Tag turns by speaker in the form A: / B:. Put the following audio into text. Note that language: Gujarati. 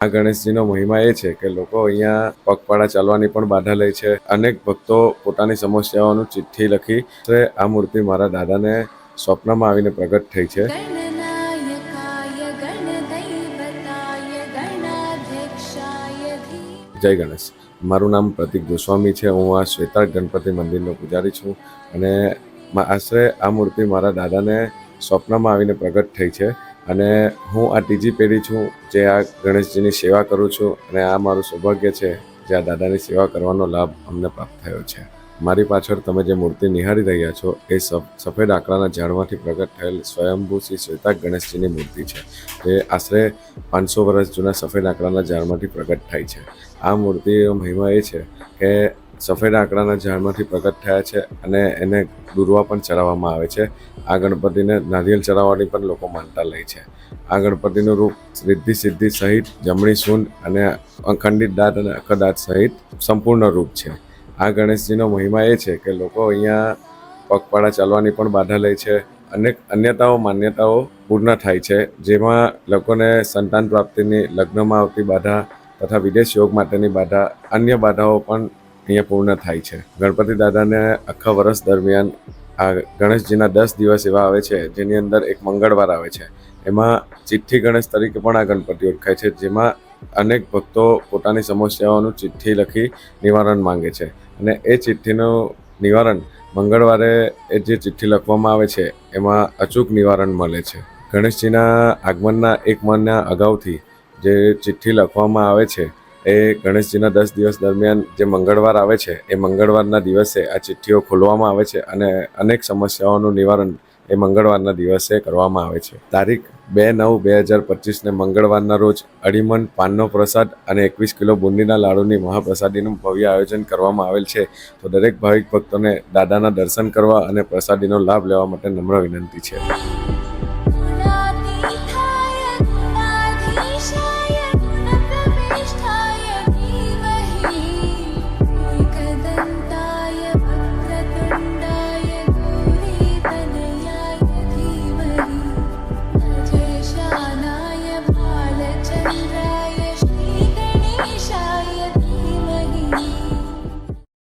A: આ ગણેશજીનો મહિમા એ છે કે લોકો અહીંયા પગપાળા ચાલવાની પણ બાધા લે છે. અનેક ભક્તો પોતાની સમસ્યાઓનું ચિઠ્ઠી લખી આ મૂર્તિ મારા દાદાને સ્વપ્નમાં આવીને પ્રગટ થઈ છે. જય ગણેશ. મારું નામ પ્રતિક ગોસ્વામી છે. હું આ શ્વેતાળ ગણપતિ મંદિરનો પૂજારી છું અને આશરે આ મૂર્તિ મારા દાદાને સ્વપ્નમાં આવીને પ્રગટ થઈ છે અને હું આ ત્રીજી પેઢી છું જે આ ગણેશજીની સેવા કરું છું અને આ મારું સૌભાગ્ય છે જે આ દાદાની સેવા કરવાનો લાભ અમને પ્રાપ્ત થયો છે. મારી પાછળ તમે જે મૂર્તિ નિહાળી રહ્યા છો એ સફેદ આંકડાના ઝાડમાંથી પ્રગટ થયેલ સ્વયંભૂ શ્રી શ્વેતાળ ગણેશજીની મૂર્તિ છે. જે આશરે 500 વર્ષ જૂના સફેદ આંકડાના ઝાડમાંથી પ્રગટ થાય છે. આ મૂર્તિનો મહિમા એ છે કે સફેદ આંકડાના ઝાડમાંથી પ્રગટ થયા છે અને એને દુર્વા પણ ચડાવવામાં આવે છે. આ ગણપતિને નારિયેલ ચડાવવાની પણ લોકો માનતા લે છે. આ ગણપતિનું રૂપ રિદ્ધિ સિદ્ધિ સહિત જમણી સૂંઢ અને અખંડિત દાંત અને અખંડ દાંત સહિત સંપૂર્ણ રૂપ છે. આ ગણેશજીનો મહિમા એ છે કે લોકો અહીંયા પગપાળા ચાલવાની પણ બાધા લે છે. અનેક માન્યતાઓ પૂર્ણ થાય છે, જેમાં લોકોને સંતાન પ્રાપ્તિની, લગ્નમાં આવતી બાધા તથા વિદેશ યોગ માટેની બાધા, અન્ય બાધાઓ પણ અહીંયા પૂર્ણ થાય છે. ગણપતિ દાદાને આખા વર્ષ દરમિયાન આ ગણેશજીના 10 દિવસ એવા આવે છે જેની અંદર એક મંગળવાર આવે છે. એમાં ચિઠ્ઠી ગણેશ તરીકે પણ આ ગણપતિ ઓળખાય છે, જેમાં અનેક ભક્તો પોતાની સમસ્યાઓનું ચિઠ્ઠી લખી નિવારણ માંગે છે અને એ ચિઠ્ઠીનું નિવારણ મંગળવારે એ જે ચિઠ્ઠી લખવામાં આવે છે એમાં અચૂક નિવારણ મળે છે. ગણેશજીના આગમનના 1 મહિના અગાઉથી જે ચિઠ્ઠી લખવામાં આવે છે એ ગણેશજીના 10 દિવસ દરમિયાન જે મંગળવાર આવે છે એ મંગળવારના દિવસે આ ચિઠ્ઠીઓ ખોલવામાં આવે છે અને અનેક સમસ્યાઓનું નિવારણ એ મંગળવારના દિવસે કરવામાં આવે છે. તારીખ 2/9/2025ને મંગળવારના રોજ અઢીમણ પાનનો પ્રસાદ અને 21 કિલો બુંદીના લાડુની મહાપ્રસાદીનું ભવ્ય આયોજન કરવામાં આવેલ છે. તો દરેક ભાવિક ભક્તોને દાદાના દર્શન કરવા અને પ્રસાદીનો લાભ લેવા માટે નમ્ર વિનંતી છે.